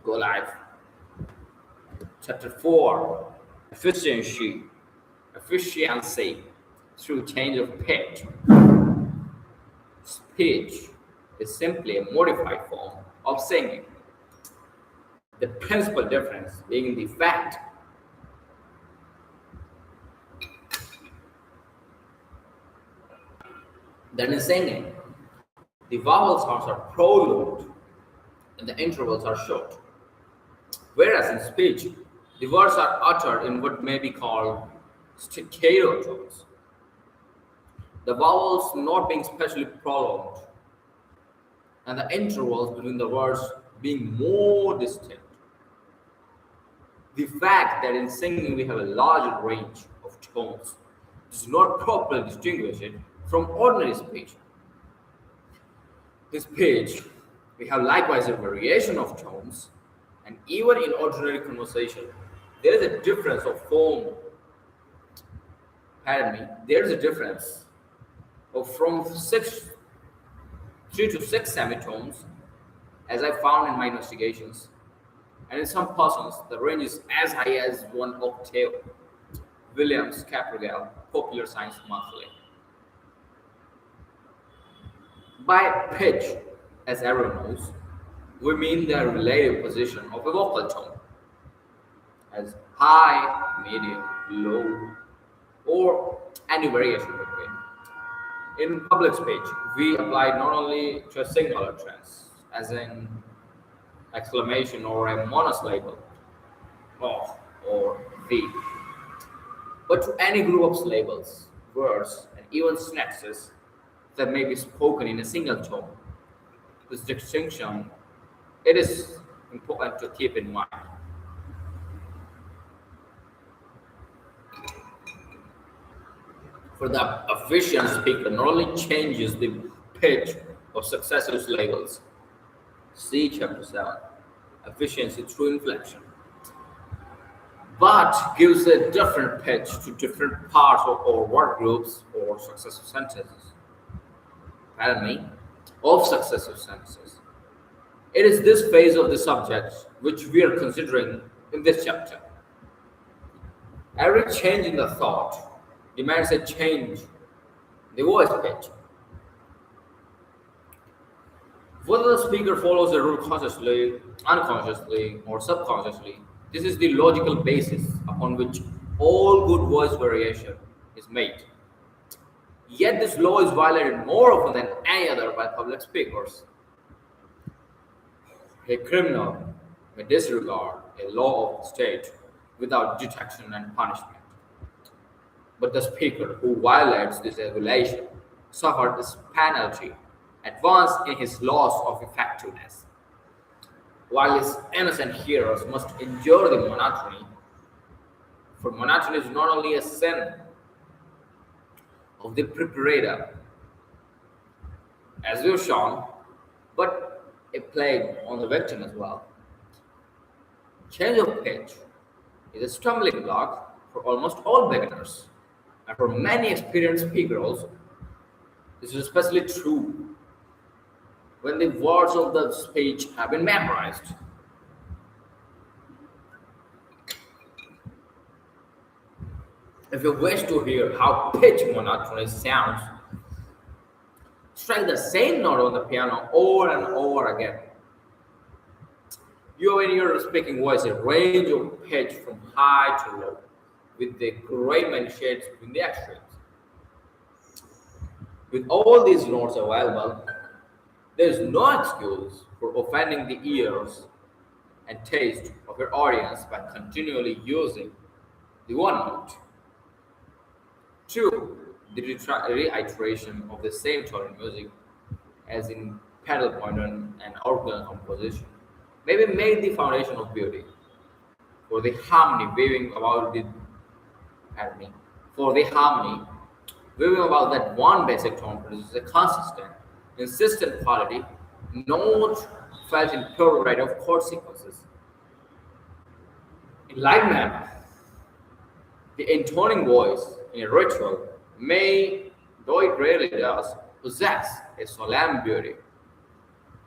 go live. Chapter 4, efficiency through change of pitch. Speech is simply a modified form of singing. The principal difference being the fact that in singing, the vowel sounds are prolonged and the intervals are short, whereas in speech, the words are uttered in what may be called staccato tones, the vowels not being specially prolonged and the intervals between the words being more distinct. The fact that in singing we have a larger range of tones does not properly distinguish it from ordinary speech. In speech, we have likewise a variation of tones, and even in ordinary conversation, there is a difference of form. Pardon me, there is a difference of from 3 to 6 semitones, as I found in my investigations. And in some persons, the range is as high as 1 octave. Williams Caprigal, Popular Science Monthly. By pitch, as everyone knows, we mean the relative position of a vocal tone as high, medium, low, or any variation between. In public speech, we apply not only to a single utterance, as in exclamation or a monosyllable, oh or the, but to any group of syllables, words, and even sentences that may be spoken in a single tone. This distinction, it is important to keep in mind. For the efficient speaker, not only changes the pitch of successive syllables, see chapter 7, efficiency through inflection, but gives a different pitch to different parts or word groups or successive sentences. Pardon me, of successive sentences. It is this phase of the subject which we are considering in this chapter. Every change in the thought demands a change in the voice pitch. Whether the speaker follows the rule consciously, unconsciously, or subconsciously, this is the logical basis upon which all good voice variation is made. Yet this law is violated more often than any other by public speakers. A criminal may disregard a law of the state without detection and punishment. But the speaker who violates this regulation suffers this penalty at once in his loss of effectiveness, while his innocent hearers must endure the monotony. For monotony is not only a sin of the preparator, as we've shown, but a plague on the victim as well. Change of pitch is a stumbling block for almost all beginners, and for many experienced speakers also. This is especially true when the words of the speech have been memorized. If you wish to hear how pitch monotony sounds, strike the same note on the piano over and over again. You have in your speaking voice a range of pitch from high to low, with a great many shades between the extremes. With all these notes available, there is no excuse for offending the ears and taste of your audience by continually using the one note. 2. The reiteration of the same tone in music, as in pedal point and organ composition, may be made the foundation of beauty. For the harmony weaving about that one basic tone produces a consistent, insistent quality, not felt in pure variety of chord sequences. In like manner, the intoning voice in a ritual may, though it rarely does, possess a solemn beauty,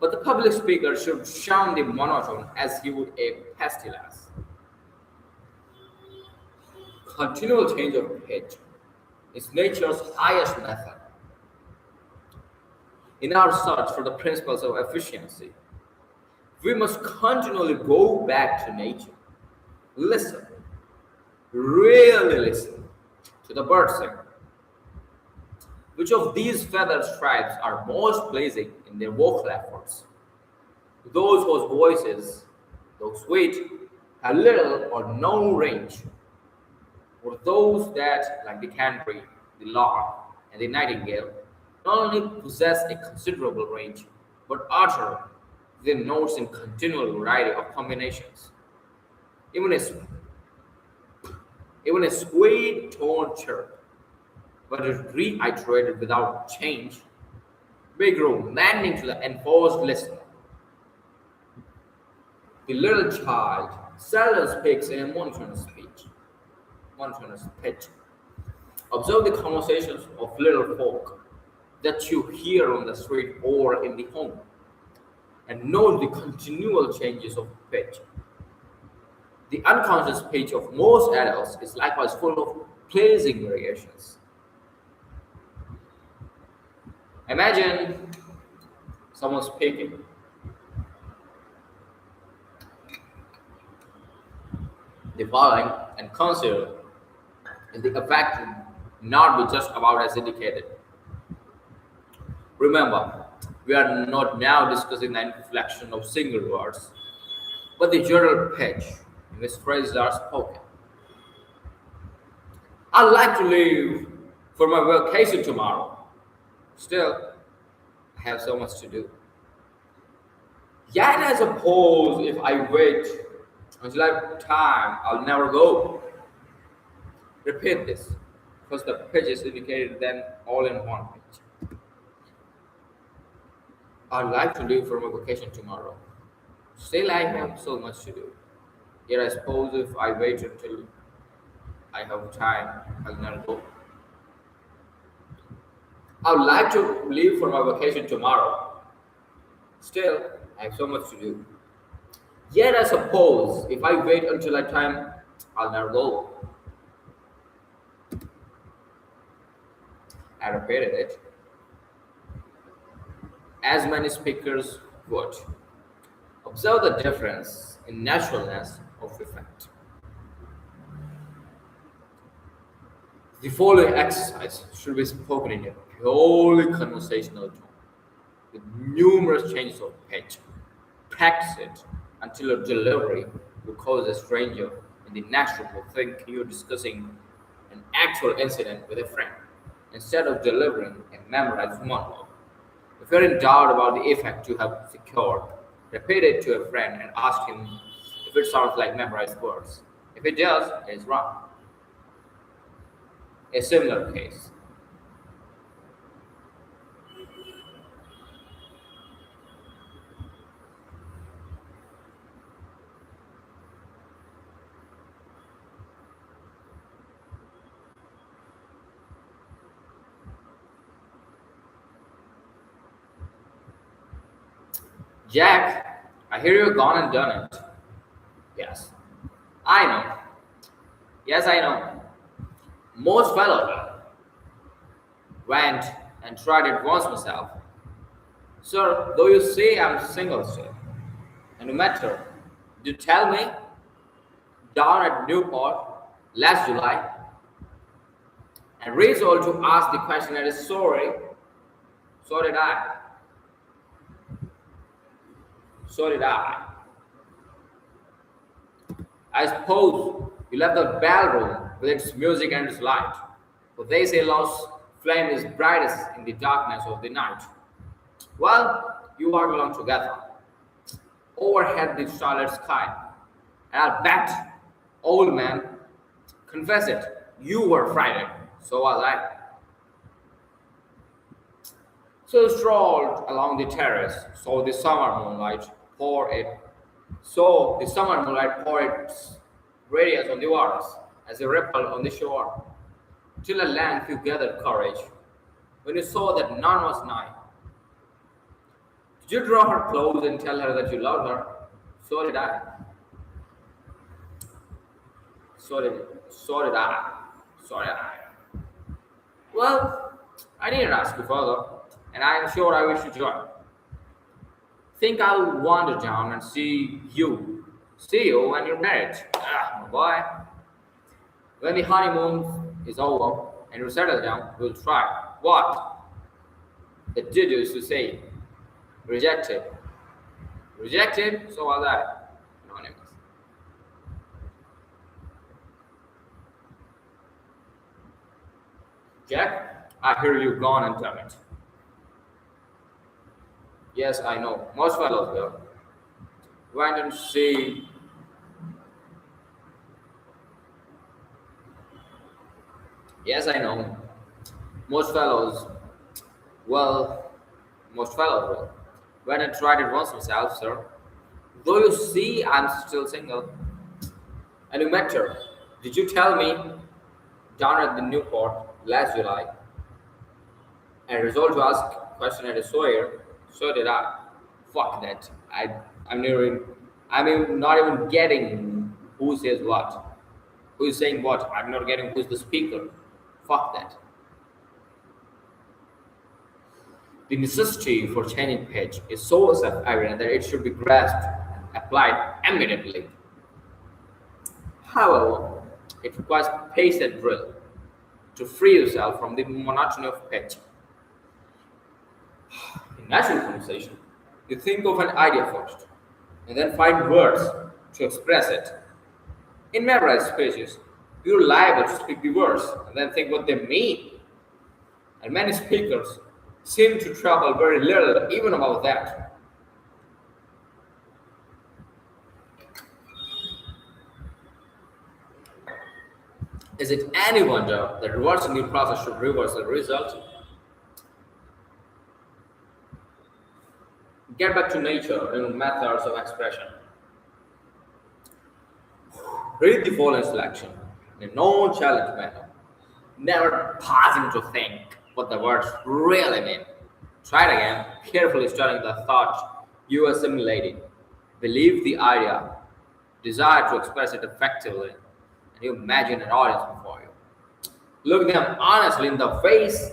But the public speaker should shun the monotone as he would a pestilence. Continual change of pitch is nature's highest method. In our search for the principles of efficiency, we must continually go back to nature. Listen, really listen to the bird sing. Which of these feathered stripes are most pleasing in their vocal efforts? Those whose voices, though sweet, have little or no range, or those that, like the canary, the lark, and the nightingale, not only possess a considerable range, but utter their notes in continual variety of combinations. Even a, even a sweet toned chirp, but is reiterated without change, may grow maddening to the enforced listener. The little child seldom speaks in a monotonous pitch. Observe the conversations of little folk that you hear on the street or in the home, and note the continual changes of pitch. The unconscious pitch of most adults is likewise full of pleasing variations. Imagine someone speaking. The following and consider is the effect not be just about as indicated. Remember, we are not now discussing the inflection of single words, but the general pitch in which phrases are spoken. I'd like to leave for my vacation tomorrow. Still, I have so much to do. Yet, I suppose if I wait until I have time, I'll never go. Repeat this, because the pitch is indicated then all in one pitch. I'd like to leave for my vacation tomorrow. Still, I have so much to do. Yet, I suppose if I wait until I have time, I'll never go. I would like to leave for my vacation tomorrow. Still, I have so much to do. Yet I suppose if I wait until that time, I'll never go. I repeated it. As many speakers would. Observe the difference in naturalness of effect. The following exercise should be spoken in a purely conversational tone, with numerous changes of pitch. Practice it until your delivery will cause a stranger in the natural to think you're discussing an actual incident with a friend, instead of delivering a memorized monologue. If you're in doubt about the effect you have secured, repeat it to a friend and ask him if it sounds like memorized words. If it does, it's wrong. A similar case. Jack, I hear you've gone and done it. Yes. I know. Yes, I know. Most fellows went and tried it once myself. Sir, though you say I'm single still, and no matter, did you tell me down at Newport last July and resolved to ask the question and is sorry, so did I. So did I. I suppose you left the ballroom with its music and its light, for they say love's flame is brightest in the darkness of the night. Well, you are along together. Overhead the starlit sky, and I'll bet, old man, confess it, you were frightened, so was I. So strolled along the terrace, saw the summer moonlight pour its radiance on the waters as a ripple on the shore, till at length you gathered courage, when you saw that none was nigh. Did You draw her close and tell her that you love her. So did I. So did, so did I. So did I. Well, I didn't ask you further, and I am sure I wish you join. Think I'll wander down and see you when you're married. Ah, my boy. When the honeymoon is over and you settle down, we'll try. What? The dude used to say, rejected. Rejected? So was I. Anonymous. Jack, I hear you gone and done it. Yes, I know. Most fellows will. Went and see. Yes, I know. Most fellows, well, most fellows will. Went and tried it once himself, sir. Though you see, I'm still single. And you met her. Did you tell me down at the Newport last July? And resolved to ask a question at a Sawyer. So did I. Fuck that. I'm never. I'm not even getting who says what. Who is saying what? I'm not getting who's the speaker. Fuck that. The necessity for changing pitch is so self-evident that it should be grasped and applied immediately. However, it requires patient drill to free yourself from the monotony of pitch. In natural conversation, you think of an idea first, and then find words to express it. In memorized speeches, you're liable to speak the words and then think what they mean. And many speakers seem to trouble very little even about that. Is it any wonder that reversing the process should reverse the result? Get back to nature in methods of expression. Read the following selection in a non-challenge manner, never pausing to think what the words really mean. Try it again, carefully studying the thought you assimilated. Believe the idea, desire to express it effectively, and you imagine an audience before you. Look them honestly in the face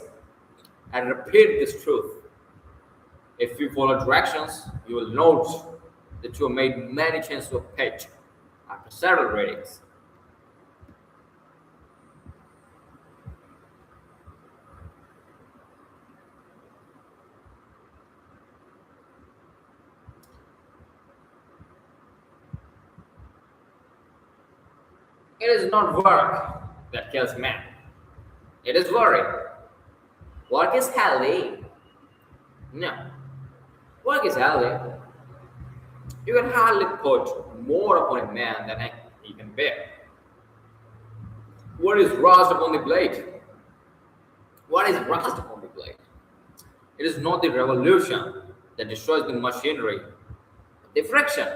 and repeat this truth. If you follow directions, you will note that you have made many changes of pitch after several readings. It is not work that kills man. It is worry. Work is healthy. No. Work is healthy. You can hardly put more upon a man than he can bear. What is rust upon the blade? What is rust upon the blade? It is not the revolution that destroys the machinery, but the friction.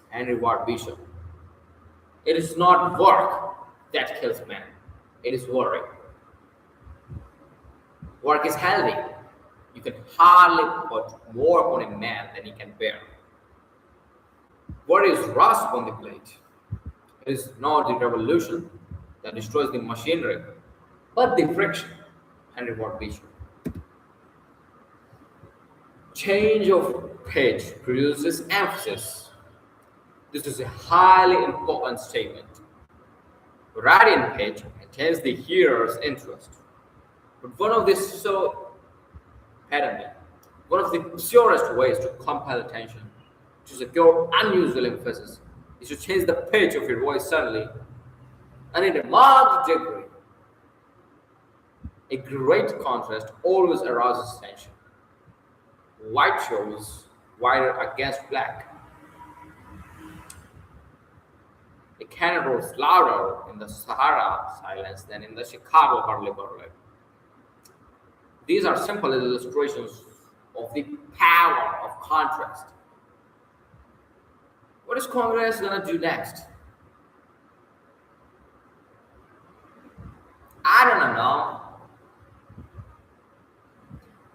Henry Ward Bishop. It is not work that kills man. It is worry. Work is healthy. You can hardly put more upon a man than he can bear. What is rust upon the plate? It is not the revolution that destroys the machinery, but the friction. Henry Ward Beecher. Change of pitch produces emphasis. This is a highly important statement. Radiant pitch maintains the hearer's interest. But one of the pardon me, one of the surest ways to compel attention, to secure unusual emphasis, is to change the pitch of your voice suddenly and in a marked degree. A great contrast always arouses attention. White shows whiter against black. A cannon roars louder in the Sahara silence than in the Chicago hurly burly. These are simple illustrations of the power of contrast. What is Congress going to do next? I don't know.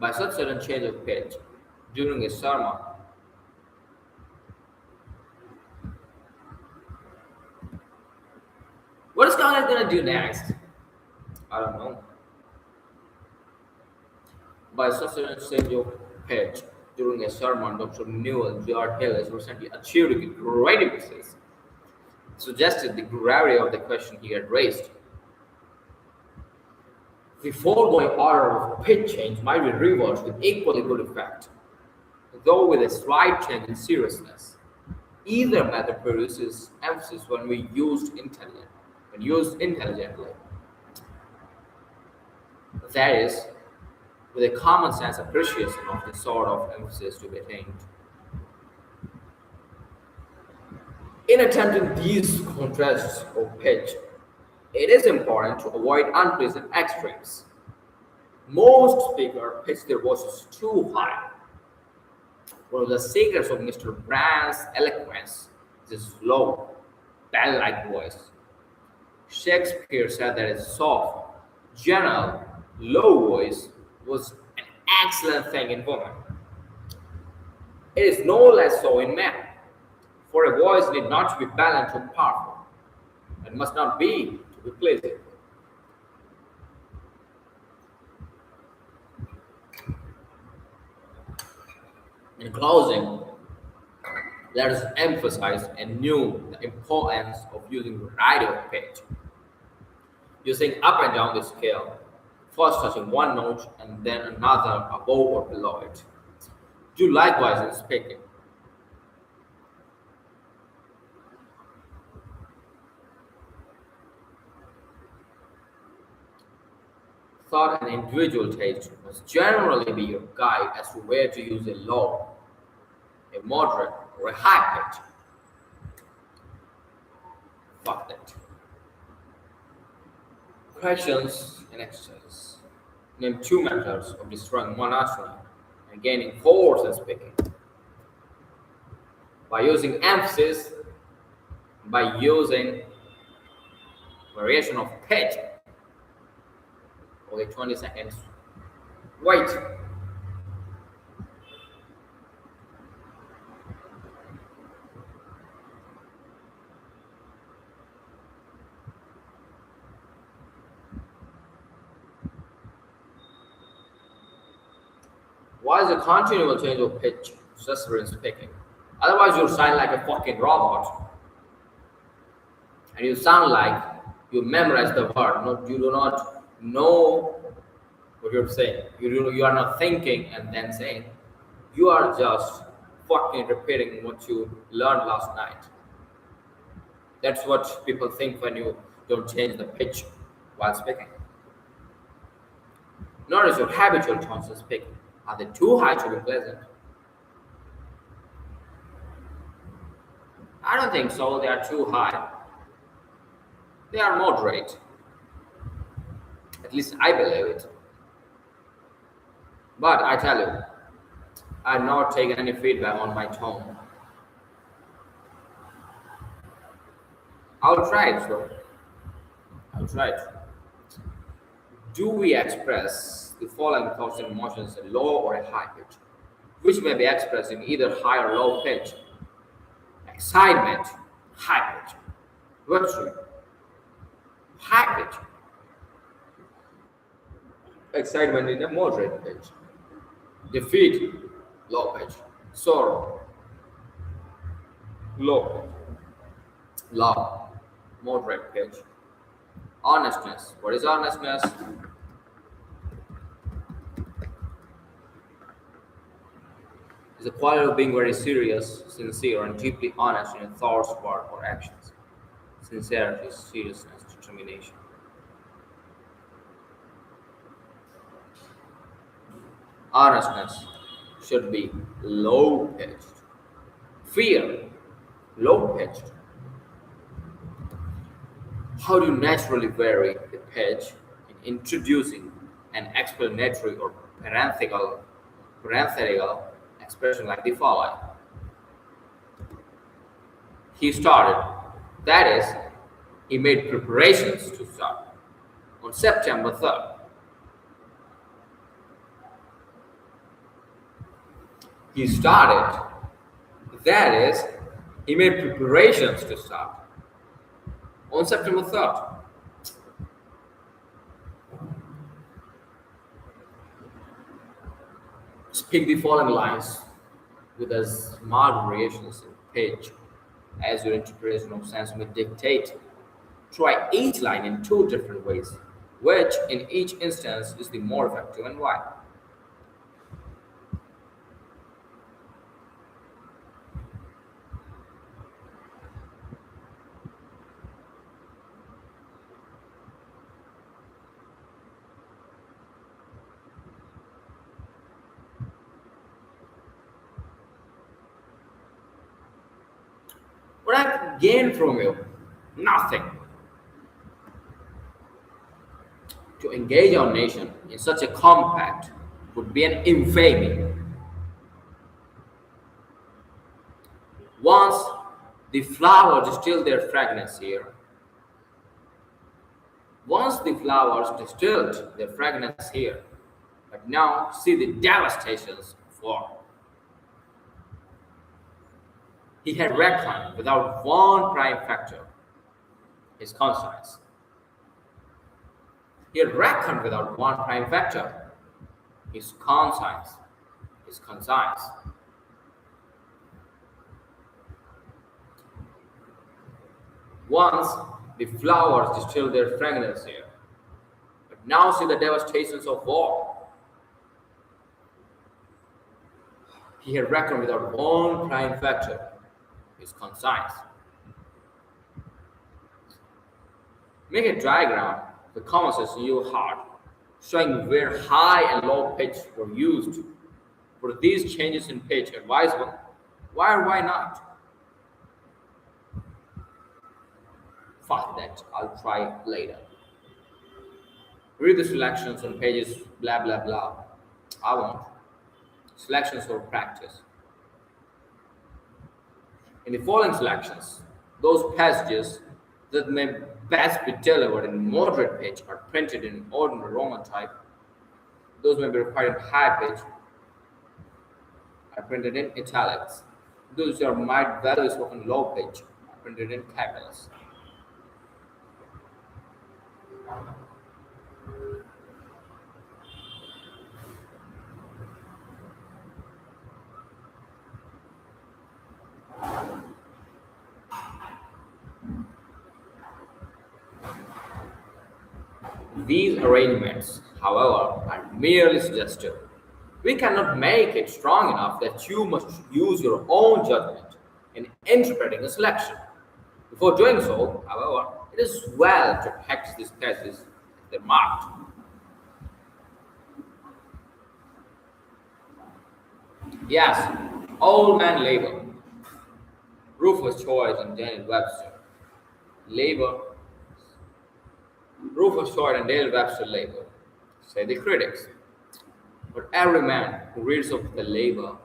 By such sudden change of pitch during a sermon, Aristotle gonna do next? I don't know. By such change of pitch during a sermon, Dr. Newell George Hill has recently achieved a great emphasis, suggested the gravity of the question he had raised. The foregoing order of pitch change might be reversed with equally good effect, though with a slight change in seriousness. Either method produces emphasis when used intelligently. That is, with a common sense appreciation of the sort of emphasis to be attained. In attempting these contrasts of pitch, it is important to avoid unpleasant extremes. Most speakers pitch their voices too high. One of the secrets of Mr. Brand's eloquence is his slow, bell-like voice. Shakespeare said that his soft, gentle, low voice was an excellent thing in women. It is no less so in men, for a voice need not be balanced or powerful, and must not be to be pleasing. In closing, let us emphasize anew the importance of using variety of pitch, using up and down the scale, first touching one note and then another above or below it. Do likewise in speaking. Thought and individual taste must generally be your guide as to where to use a low, a moderate, or a high pitch. Fuck that. Questions and exercises. Name two methods of destroying monotony and gaining force in speaking. By using emphasis, by using variation of pitch. Okay, 20 seconds. Wait. Why is a continual change of pitch necessary in speaking? Otherwise, you'll sound like a fucking robot. And you sound like you memorize the word. No, you do not know what you're saying. You are not thinking and then saying. You are just fucking repeating what you learned last night. That's what people think when you don't change the pitch while speaking. Notice your habitual tones of speaking. Are they too high to be pleasant? I don't think so. They are too high. They are moderate. At least I believe it. But I tell you, I've not taken any feedback on my tone. I'll try it, though. I'll try it. Do we express the following thoughts and emotions in low or a high pitch, which may be expressed in either high or low pitch? Excitement, high pitch. Victory, high pitch. Excitement in a moderate pitch. Defeat, low pitch. Sorrow, low pitch. Love, moderate pitch. Honestness. What is honestness? It's the quality of being very serious, sincere, and deeply honest in your thoughts, words, or actions. Sincerity, seriousness, determination. Honestness should be low pitched. Fear, low pitched. How do you naturally vary the pitch in introducing an explanatory or parenthetical expression like the following? He started, that is, he made preparations to start on September 3rd. He started, that is, he made preparations to start on September 3rd. Pick the following lines with as small variations in pitch as your interpretation of sense may dictate. Try each line in two different ways, which in each instance is the more effective and why. What I gain from you? Nothing. To engage our nation in such a compact would be an infamy. Once the flowers distill their fragrance here, once the flowers distilled their fragrance here, but now see the devastations of war. He had reckoned without one prime factor, his conscience. He had reckoned without one prime factor, his conscience. His conscience. Once the flowers distilled their fragrance here, but now see the devastations of war. He had reckoned without one prime factor, his conscience. Make a diagram of the converses you had, showing where high and low pitch were used. Were these changes in pitch advisable? Why or why not? Fuck that, I'll try later. Read the selections on pages blah blah blah. I won't. Selections for practice. In the following selections, those passages that may best be delivered in moderate pitch are printed in ordinary Roman type. Those may be required in high pitch are printed in italics. Those are might value spoken low pitch are printed in capitals. These arrangements, however, are merely suggestive. We cannot make it strong enough that you must use your own judgment in interpreting a selection. Before doing so, however, it is well to practice these passages as they're marked. Yes, Old Man Labor, Rufus Choice and Daniel Webster. Labor, Rufus Choice and Daniel Webster labor, say the critics. But every man who reads of the labor,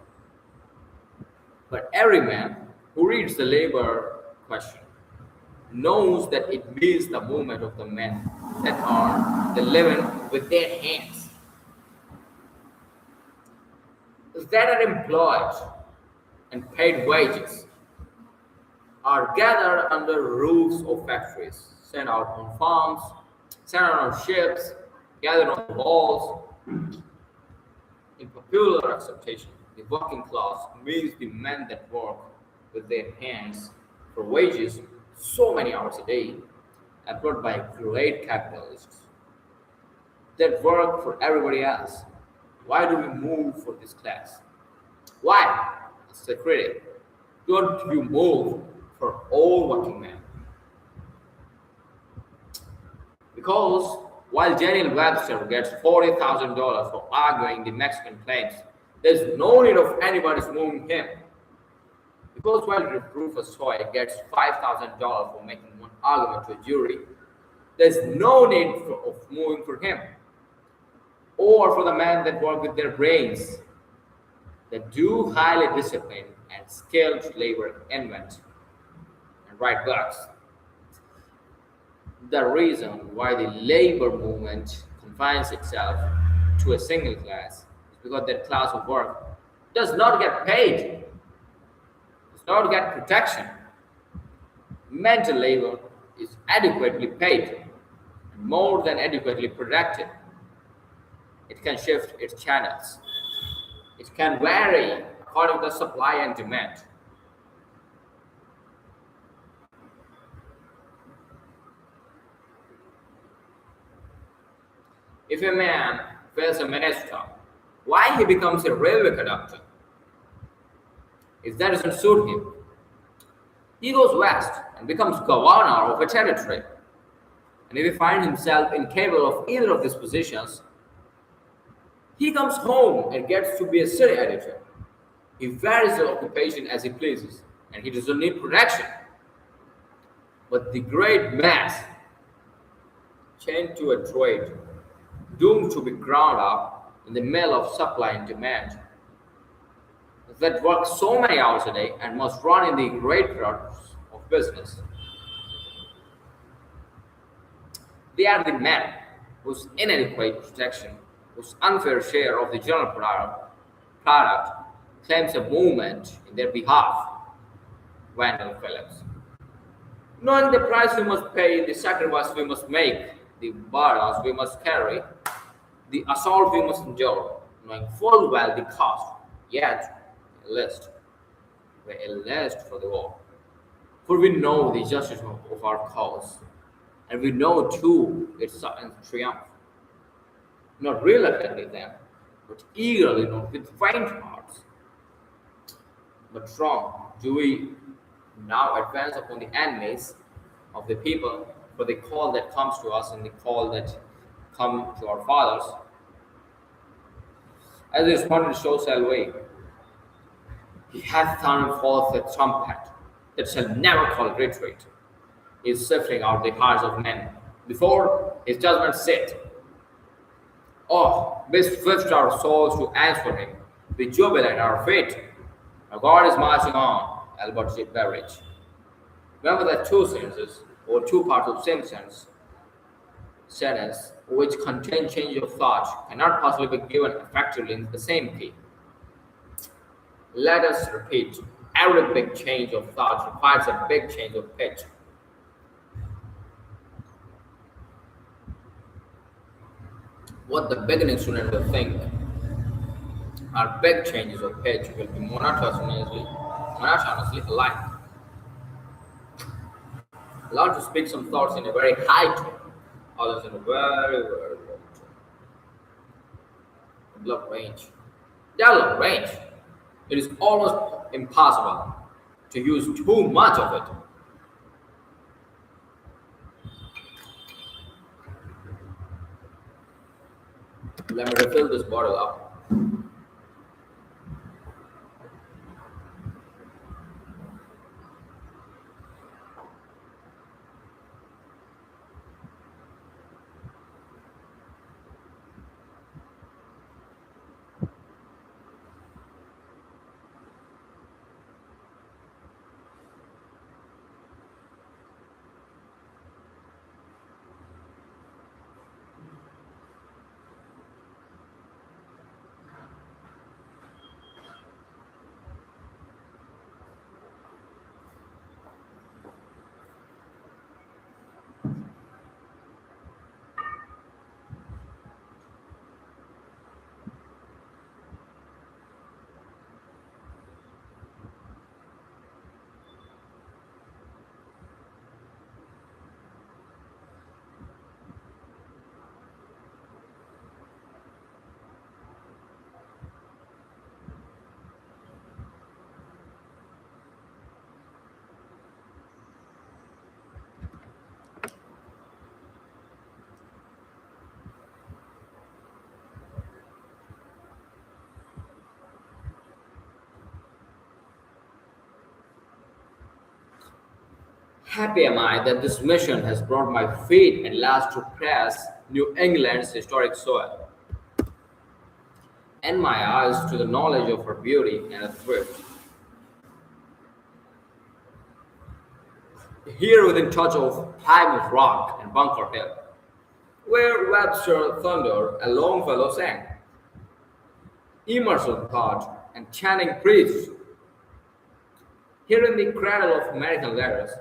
but every man who reads the labor question knows that it means the movement of the men that are the living with their hands, that are employed and paid wages, are gathered under roofs of factories, sent out on farms, sent out on ships, gathered on walls. In popular acceptation, the working class means the men that work with their hands for wages so many hours a day, employed by great capitalists that work for everybody else. Why do we move for this class? Why? As the critic, don't you move for all working men? Because while Daniel Webster gets $40,000 for arguing the Mexican claims, there's no need of anybody's moving him. Because while Rufus Choice gets $5,000 for making one argument to a jury, there's no need of moving for him. Or for the men that work with their brains, that do highly disciplined and skilled labor invent and write books. The reason why the labor movement confines itself to a single class is because that class of work does not get paid, does not get protection. Mental labor is adequately paid and more than adequately protected. It can shift its channels. It can vary according to supply and demand. If a man fails a minister, why he becomes a railway conductor? If that doesn't suit him, he goes west and becomes governor of a territory. And if he finds himself incapable of either of these positions, he comes home and gets to be a city editor. He varies the occupation as he pleases, and he doesn't need protection. But the great mass, chained to a trade, doomed to be ground up in the mill of supply and demand, that work so many hours a day and must run in the great crowds of business. They are the men whose inadequate protection, whose unfair share of the general product claims a movement in their behalf. Wendell Phillips. Knowing the price we must pay, the sacrifice we must make, the burdens we must carry, the assault we must endure, knowing full well the cost, yet we enlist for the war. For we know the justice of our cause, and we know too its sudden triumph. Not reluctantly then, but eagerly, not with faint hearts. But wrong do we now advance upon the enemies of the people for the call that comes to us and the call that come to our fathers. As they responded, so shall we. He hath thundered forth a trumpet that shall never call retreat. He is sifting out the hearts of men before his judgment sit. Oh, be swift our souls to answer him. Be jubilant our fate. Our God is marching on, Albert J. Barrage. Remember that two sentences, or two parts of same sentence, which contain change of thought, cannot possibly be given effectively in the same key. Let us repeat, every big change of thought requires a big change of pitch. What the beginning student will think are big changes of pitch will be monotonously alike. Allowed to speak some thoughts in a very high tone, others in a very, very low tone. Develop range. Develop range. It is almost impossible to use too much of it. Let me refill this bottle up. Happy am I that this mission has brought my feet at last to press New England's historic soil, and my eyes to the knowledge of her beauty and her thrift. Here within touch of Plymouth Rock and Bunker Hill, where Webster thundered and Longfellow sang, Emerson thought and Channing preached. Here in the cradle of American letters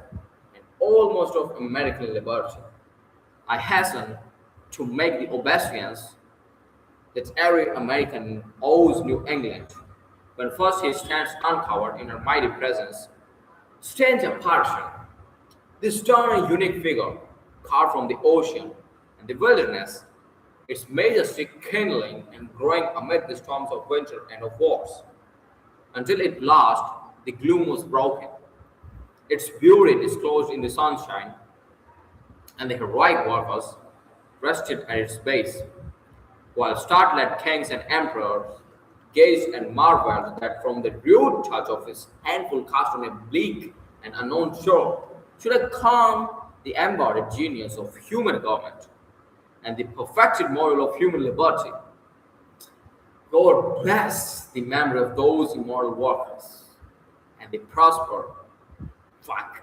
and almost of American liberty, I hasten to make the obeisance that every American owes New England when first he stands uncovered in her mighty presence. Stands a partition, this stern and unique figure, carved from the ocean and the wilderness, its majestic kindling and growing amid the storms of winter and of wars, until at last the gloom was broken, its beauty disclosed in the sunshine, and the heroic workers rested at its base, while startled kings and emperors gazed and marveled that from the rude touch of his handful cast on a bleak and unknown shore should have come the embodied genius of human government and the perfected model of human liberty. God bless the memory of those immortal workers, and they prosper, fuck,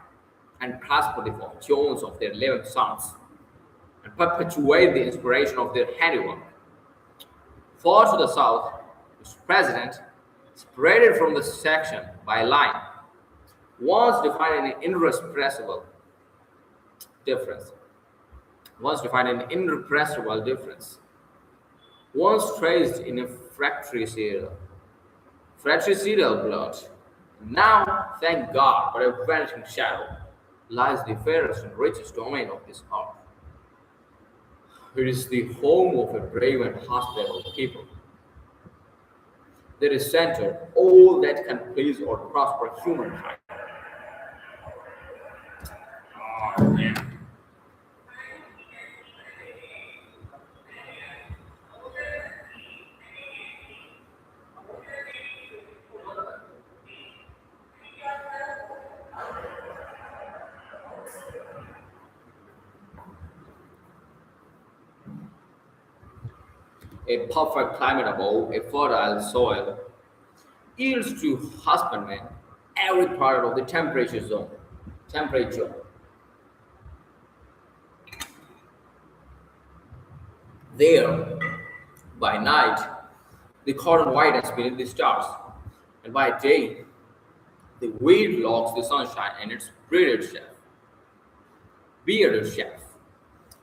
and prosper the fortunes of their living sons, and perpetuate the inspiration of their handiwork. Far to the south, its president, separated from the section by a line, once defined an irrepressible difference. Once defined an irrepressible difference. Once traced in a fratricidal blood. Now, thank God, but a vanishing shadow lies the fairest and richest domain of this earth. It is the home of a brave and hospitable people. There is centered all that can please or prosper humankind. Oh, yeah. A perfect climate above, a fertile soil, yields to husbandmen every part of the temperature zone. Temperature. There, by night, the cotton widens beneath the stars, and by day, the weed locks the sunshine and its bearded chef.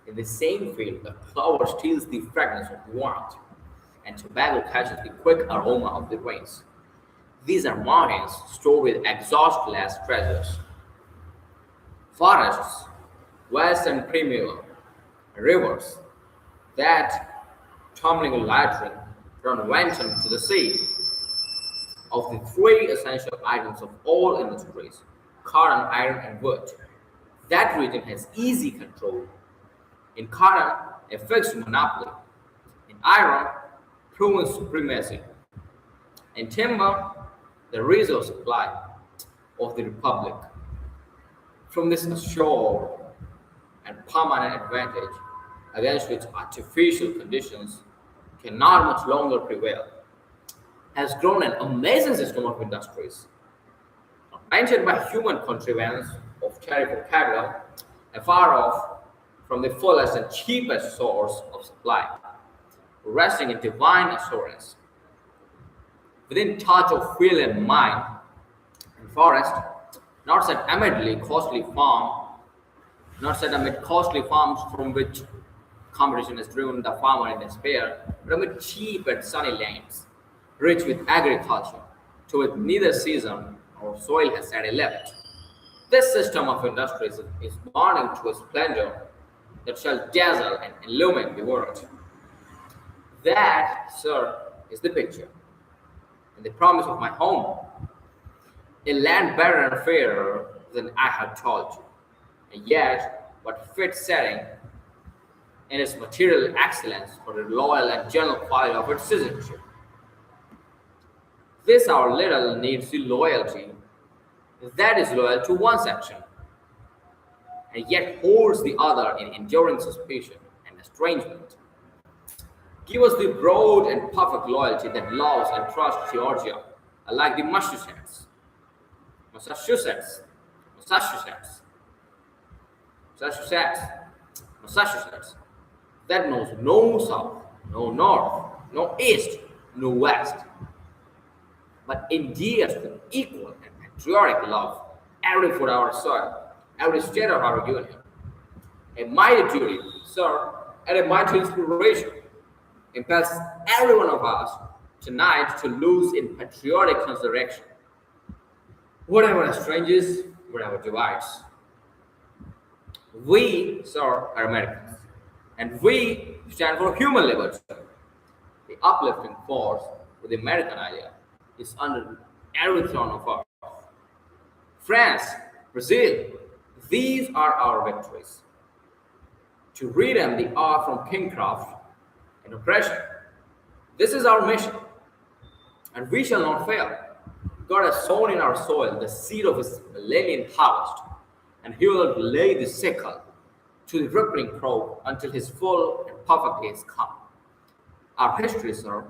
In the same field, the flower steals the fragrance of the warmth, and tobacco catches the quick aroma of the rains. These are mountains stored with exhaustless treasures, forests, vast and primeval, rivers that, tumbling and lattering, run wanton to the sea. Of the three essential items of all industries, cotton, iron, and wood, that region has easy control. In cotton, a fixed monopoly. In iron, proven supremacy. In timber, the resource supply of the republic. From this assured and permanent advantage, against which artificial conditions cannot much longer prevail, has grown an amazing system of industries, maintained by human contrivance of terrible capital, and far off from the fullest and cheapest source of supply, resting in divine assurance. Within touch of field and mine and forest, not set amidly costly farm, not set amid costly farms from which competition has driven the farmer in despair, but amid cheap and sunny lands, rich with agriculture, to which neither season nor soil has set a limit. This system of industries is burning to a splendor that shall dazzle and illumine the world. That, sir, is the picture and the promise of my home. A land better and fairer than I have told you, and yet what fit setting in its material excellence for the loyal and general quality of its citizenship. This our little needs the loyalty that is loyal to one section, and yet holds the other in enduring suspicion and estrangement. Give us the broad and perfect loyalty that loves and trusts Georgia, like the Massachusetts, Massachusetts, Massachusetts, Massachusetts, that knows no south, no north, no east, no west, but endears with equal and patriotic love every foot of our soil, every state of our union. A mighty duty, sir, and a mighty inspiration. impels every one of us tonight to lose in patriotic consideration. Whatever strangers, whatever divides, we, sir, are Americans, and we stand for human liberty. The uplifting force of the American idea is under every throne of earth. France, Brazil, these are our victories. To redeem the art from kingcraft and oppression. This is our mission, and we shall not fail. God has sown in our soil the seed of his millennium harvest, and he will lay the sickle to the ripening crop until his full and perfect days come. Our history, sir,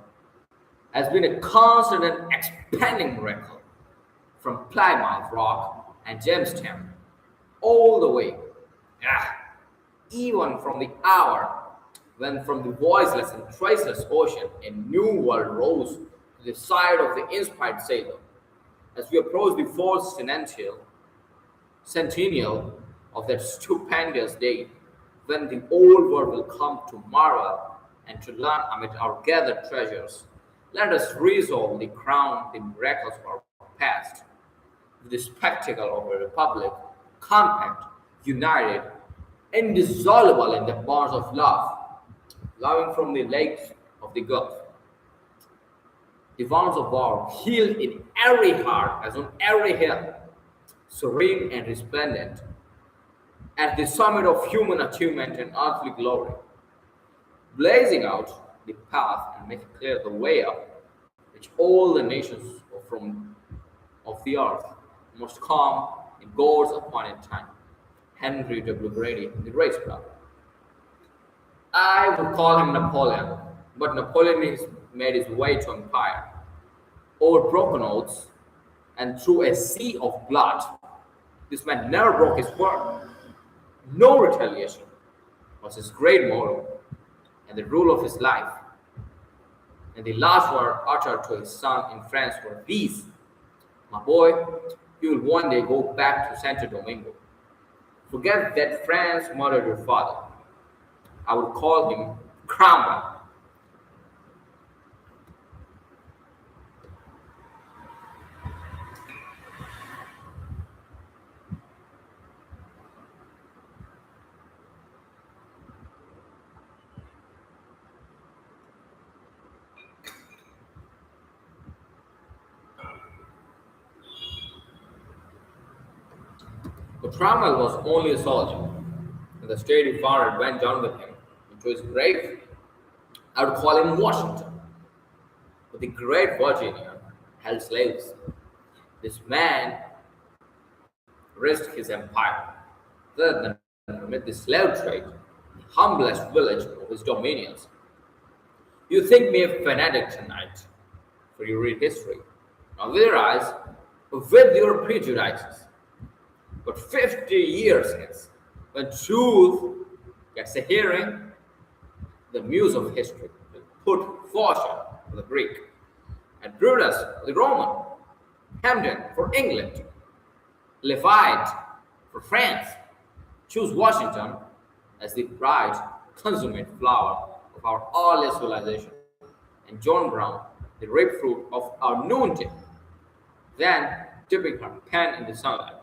has been a constant and expanding miracle from Plymouth Rock and Jamestown all the way, yeah, even from the hour when from the voiceless and traceless ocean a new world rose to the side of the inspired sailor. As we approach the fourth centennial of that stupendous day, when the old world will come to marvel and to learn amid our gathered treasures, let us resolve the crown the miracles of our past, with the spectacle of a republic, compact, united, indissoluble in the bonds of love, loving from the lakes of the Gulf. The wounds of war healed in every heart as on every hill, serene and resplendent, at the summit of human achievement and earthly glory, blazing out the path and making clear the way up, which all the nations of the earth must come in God's appointed time. Henry W. Grady, the Race Club. I would call him Napoleon, but Napoleon has made his way to empire over broken oaths and through a sea of blood. This man never broke his word. No retaliation was his great motto and the rule of his life. And the last word uttered to his son in France were these: "My boy, you will one day go back to Santo Domingo. Forget that France murdered your father." I would call him Cromwell. But Cromwell was only a soldier, and the state he founded went down with him into his grave. I would call him Washington. But the great Virginia held slaves. This man risked his empire rather than permit the slave trade, the humblest village of his dominions. You think me a fanatic tonight, for you read history, not with your eyes, but with your prejudices. But 50 years hence, when truth gets a hearing, the muse of history will put fortune for the Greek, and Brutus for the Roman, Hamden for England, Lafayette for France. Choose Washington as the bright, consummate flower of our early civilization, and John Brown, the ripe fruit of our noonday. Then, dipping her pen in the sunlight,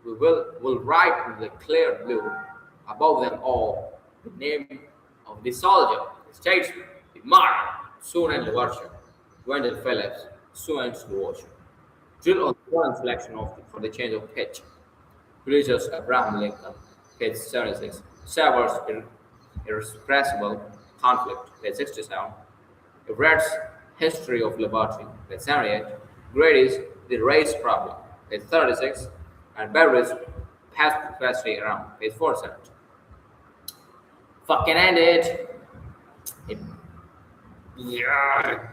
we will write in the clear blue above them all the name of the soldier, the statesman, the martyr, soon and the virtue, Wendell Phillips, soon and the ocean. Drill on one selection for the change of pitch. Preachers Abraham Lincoln, page 76. Severs Irrepressible Conflict, page 67. Everett's History of Liberty, page 78. Grady's The Race Problem, page 36. And Beveridge Past Capacity around, page 47. Fucking end it. Yeah,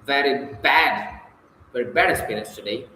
very bad experience today.